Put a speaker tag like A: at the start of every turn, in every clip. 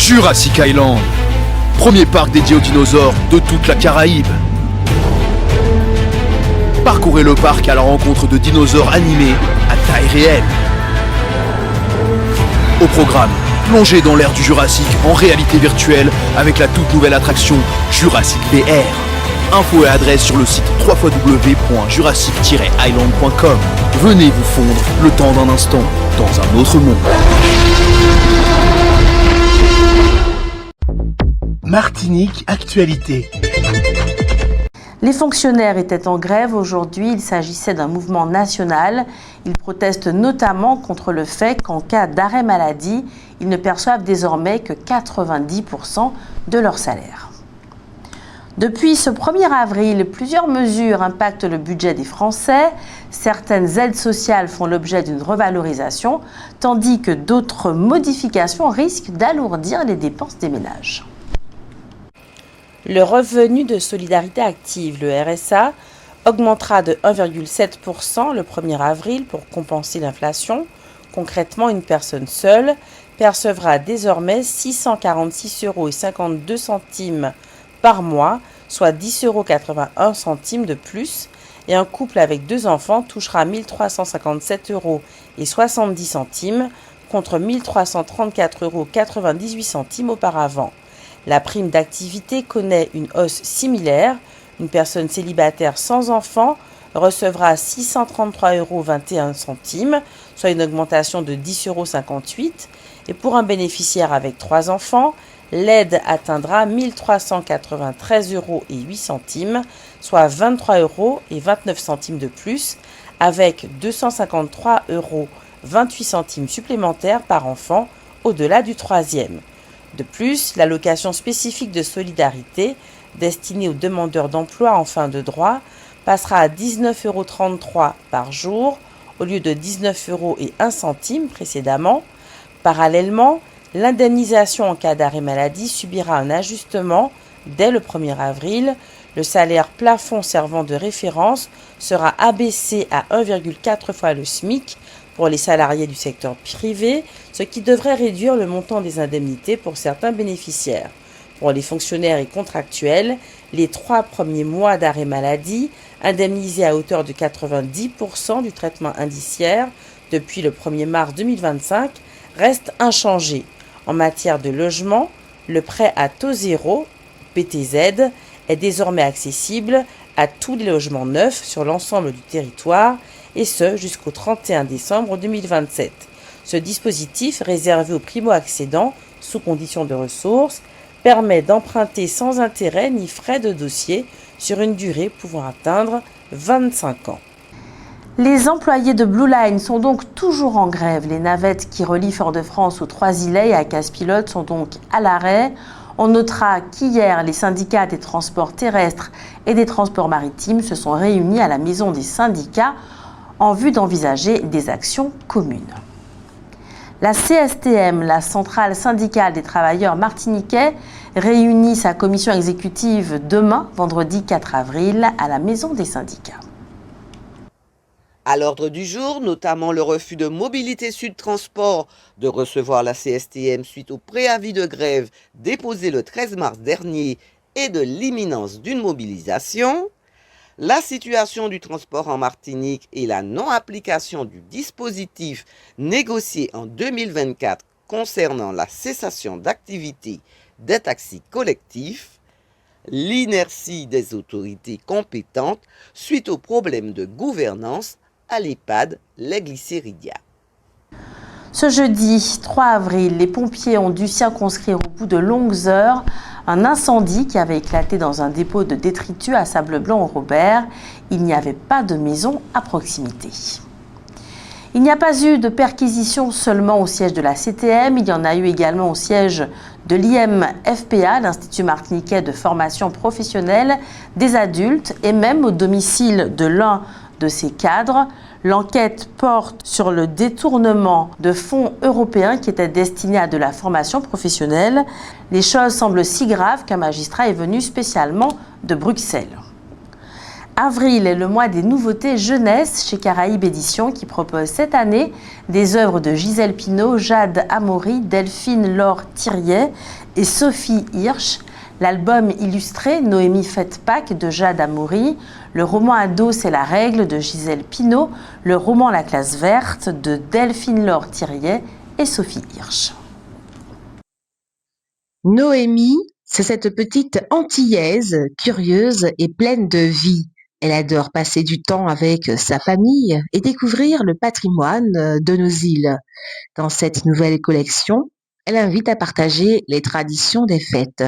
A: Jurassic Island, premier parc dédié aux dinosaures de toute la Caraïbe. Parcourez le parc à la rencontre de dinosaures animés à taille réelle. Au programme, plongez dans l'ère du Jurassique en réalité virtuelle avec la toute nouvelle attraction Jurassic VR. Infos et adresse sur le site www.jurassic-island.com. Venez vous fondre le temps d'un instant dans un autre monde.
B: Martinique Actualité.
C: Les fonctionnaires étaient en grève aujourd'hui. Il s'agissait d'un mouvement national. Ils protestent notamment contre le fait qu'en cas d'arrêt maladie, ils ne perçoivent désormais que 90% de leur salaire. Depuis ce 1er avril, plusieurs mesures impactent le budget des Français. Certaines aides sociales font l'objet d'une revalorisation, tandis que d'autres modifications risquent d'alourdir les dépenses des ménages. Le revenu de solidarité active, le RSA, augmentera de 1,7% le 1er avril pour compenser l'inflation. Concrètement, une personne seule percevra désormais 646,52 € par mois, soit 10,81 € de plus, et un couple avec 2 enfants touchera 1357,70 € contre 1334,98 € auparavant. La prime d'activité connaît une hausse similaire. Une personne célibataire sans enfant recevra 633,21 €, soit une augmentation de 10,58 €. Et pour un bénéficiaire avec 3 enfants, l'aide atteindra 1393,08 €, soit 23,29 € de plus, avec 253,28 € supplémentaires par enfant au-delà du 3e. De plus, l'allocation spécifique de solidarité destinée aux demandeurs d'emploi en fin de droit passera à 19,33 € par jour au lieu de 19,01 € précédemment. Parallèlement, l'indemnisation en cas d'arrêt maladie subira un ajustement dès le 1er avril. Le salaire plafond servant de référence sera abaissé à 1,4 fois le SMIC pour les salariés du secteur privé, ce qui devrait réduire le montant des indemnités pour certains bénéficiaires. Pour les fonctionnaires et contractuels, les 3 premiers mois d'arrêt maladie, indemnisés à hauteur de 90% du traitement indiciaire depuis le 1er mars 2025, restent inchangés. En matière de logement, le prêt à taux zéro, PTZ, est désormais accessible à tous les logements neufs sur l'ensemble du territoire, et ce jusqu'au 31 décembre 2027. Ce dispositif, réservé aux primo-accédants sous conditions de ressources, permet d'emprunter sans intérêt ni frais de dossier sur une durée pouvant atteindre 25 ans. Les employés de Blue Line sont donc toujours en grève. Les navettes qui relient Fort-de-France aux 3 îlets et à Casse-Pilote sont donc à l'arrêt. On notera qu'hier, les syndicats des transports terrestres et des transports maritimes se sont réunis à la maison des syndicats en vue d'envisager des actions communes. La CSTM, la centrale syndicale des travailleurs martiniquais, réunit sa commission exécutive demain, vendredi 4 avril, à la maison des syndicats.
D: À l'ordre du jour, notamment le refus de Mobilité Sud Transport de recevoir la CSTM suite au préavis de grève déposé le 13 mars dernier et de l'imminence d'une mobilisation, la situation du transport en Martinique et la non-application du dispositif négocié en 2024 concernant la cessation d'activité des taxis collectifs, l'inertie des autorités compétentes suite aux problèmes de gouvernance à l'EHPAD Les Glycéridia.
C: Ce jeudi 3 avril, les pompiers ont dû circonscrire au bout de longues heures un incendie qui avait éclaté dans un dépôt de détritus à Sable-Blanc-au-Robert. Il n'y avait pas de maison à proximité. Il n'y a pas eu de perquisition seulement au siège de la CTM, il y en a eu également au siège de l'IMFPA, l'Institut martiniquais de formation professionnelle des adultes, et même au domicile de l'un de ses cadres. L'enquête porte sur le détournement de fonds européens qui étaient destinés à de la formation professionnelle. Les choses semblent si graves qu'un magistrat est venu spécialement de Bruxelles. Avril est le mois des nouveautés jeunesse chez Caraïbes Éditions qui propose cette année des œuvres de Gisèle Pineau, Jade Amaury, Delphine Laure Thiriet et Sophie Hirsch. L'album illustré Noémie fête Pâques de Jade Amaury, le roman ado C'est la règle de Gisèle Pineau, le roman La classe verte de Delphine Laure Thiriet et Sophie Hirsch.
E: Noémie, c'est cette petite Antillaise, curieuse et pleine de vie. Elle adore passer du temps avec sa famille et découvrir le patrimoine de nos îles. Dans cette nouvelle collection, elle invite à partager les traditions des fêtes,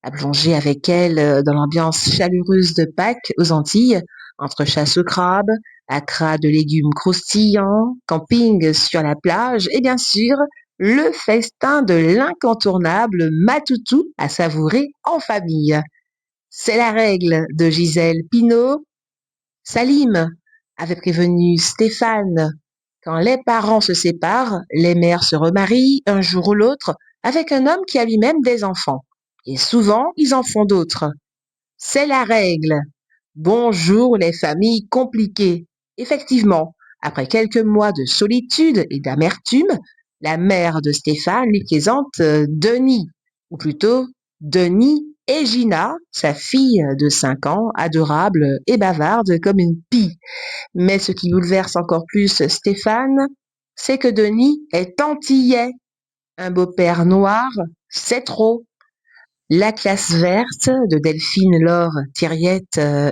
E: à plonger avec elle dans l'ambiance chaleureuse de Pâques aux Antilles, entre chasse au crabe, acras de légumes croustillants, camping sur la plage et bien sûr, le festin de l'incontournable matoutou à savourer en famille. C'est la règle de Gisèle Pineau. Salim avait prévenu Stéphane. Quand les parents se séparent, les mères se remarient un jour ou l'autre avec un homme qui a lui-même des enfants. Et souvent, ils en font d'autres. C'est la règle. Bonjour les familles compliquées. Effectivement, après quelques mois de solitude et d'amertume, la mère de Stéphane lui présente Denis, ou plutôt Denis et Gina, sa fille de 5 ans, adorable et bavarde comme une pie. Mais ce qui bouleverse encore plus Stéphane, c'est que Denis est antillais. Un beau-père noir, c'est trop. La classe verte de Delphine Laure Thiriet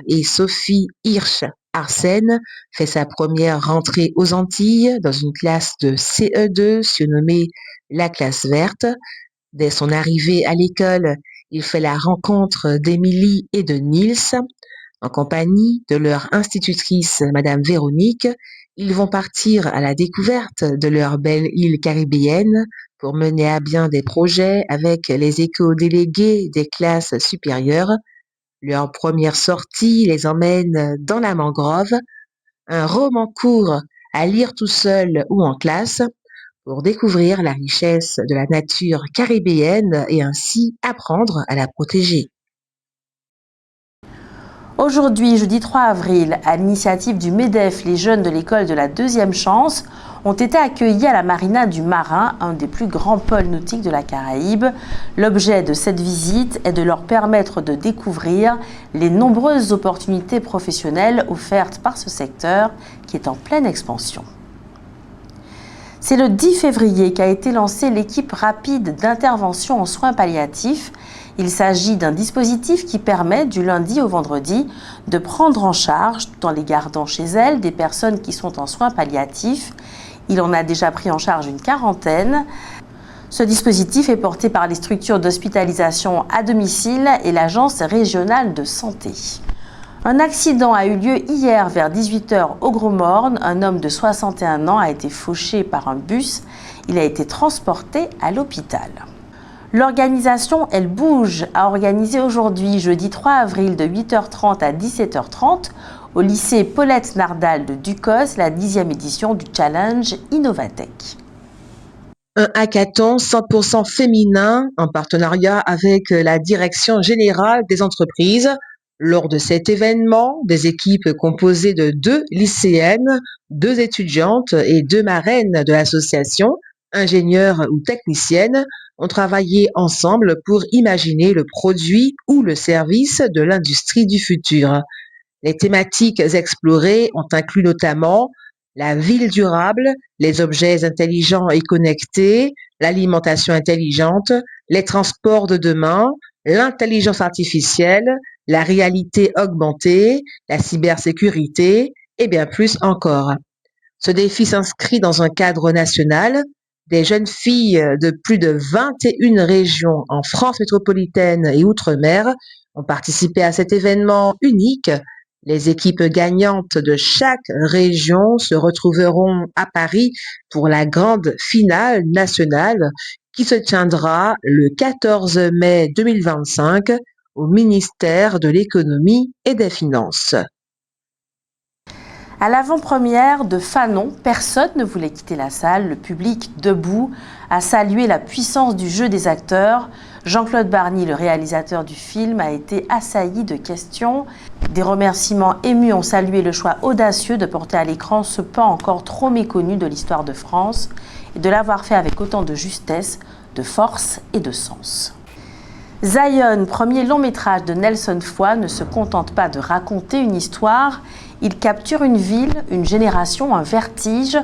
E: et Sophie Hirsch Arsène fait sa première rentrée aux Antilles dans une classe de CE2 surnommée la classe verte. Dès son arrivée à l'école, il fait la rencontre d'Émilie et de Niels. En compagnie de leur institutrice, Madame Véronique, ils vont partir à la découverte de leur belle île caribéenne pour mener à bien des projets avec les éco-délégués des classes supérieures. Leur première sortie les emmène dans la mangrove, un roman court à lire tout seul ou en classe, pour découvrir la richesse de la nature caribéenne et ainsi apprendre à la protéger.
C: Aujourd'hui, jeudi 3 avril, à l'initiative du MEDEF, les jeunes de l'école de la deuxième chance ont été accueillis à la marina du Marin, un des plus grands pôles nautiques de la Caraïbe. L'objet de cette visite est de leur permettre de découvrir les nombreuses opportunités professionnelles offertes par ce secteur qui est en pleine expansion. C'est le 10 février qu'a été lancée l'équipe rapide d'intervention en soins palliatifs. Il s'agit d'un dispositif qui permet, du lundi au vendredi, de prendre en charge, tout en les gardant chez elles, des personnes qui sont en soins palliatifs. Il en a déjà pris en charge une quarantaine. Ce dispositif est porté par les structures d'hospitalisation à domicile et l'Agence régionale de santé. Un accident a eu lieu hier vers 18h au Gros Morne. Un homme de 61 ans a été fauché par un bus. Il a été transporté à l'hôpital. L'organisation Elle Bouge a organisé aujourd'hui, jeudi 3 avril, de 8h30 à 17h30, au lycée Paulette Nardal de Ducos, la 10e édition du Challenge Innovatech.
E: Un hackathon 100% féminin en partenariat avec la Direction générale des entreprises. Lors de cet événement, des équipes composées de 2 lycéennes, 2 étudiantes et 2 marraines de l'association, ingénieures ou techniciennes, ont travaillé ensemble pour imaginer le produit ou le service de l'industrie du futur. Les thématiques explorées ont inclus notamment la ville durable, les objets intelligents et connectés, l'alimentation intelligente, les transports de demain, l'intelligence artificielle, la réalité augmentée, la cybersécurité et bien plus encore. Ce défi s'inscrit dans un cadre national. Des jeunes filles de plus de 21 régions en France métropolitaine et outre-mer ont participé à cet événement unique. Les équipes gagnantes de chaque région se retrouveront à Paris pour la grande finale nationale qui se tiendra le 14 mai 2025 au ministère de l'Économie et des Finances.
C: À l'avant-première de Fanon, personne ne voulait quitter la salle, le public debout a salué la puissance du jeu des acteurs. Jean-Claude Barny, le réalisateur du film, a été assailli de questions. Des remerciements émus ont salué le choix audacieux de porter à l'écran ce pan encore trop méconnu de l'histoire de France et de l'avoir fait avec autant de justesse, de force et de sens. Zion, premier long métrage de Nelson Foy, ne se contente pas de raconter une histoire, il capture une ville, une génération, un vertige.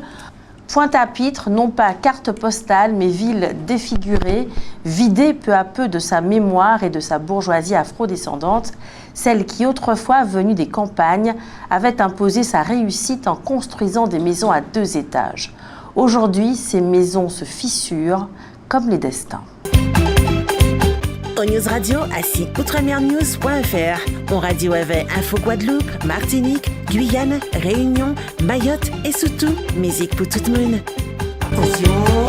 C: Pointe-à-Pitre, non pas carte postale, mais ville défigurée, vidée peu à peu de sa mémoire et de sa bourgeoisie afrodescendante, celle qui autrefois, venue des campagnes, avait imposé sa réussite en construisant des maisons à 2 étages. Aujourd'hui, ces maisons se fissurent comme les destins.
F: News Radio assis outremernews.fr. On radio avait Info Guadeloupe, Martinique, Guyane, Réunion, Mayotte et surtout musique pour tout le monde. Attention.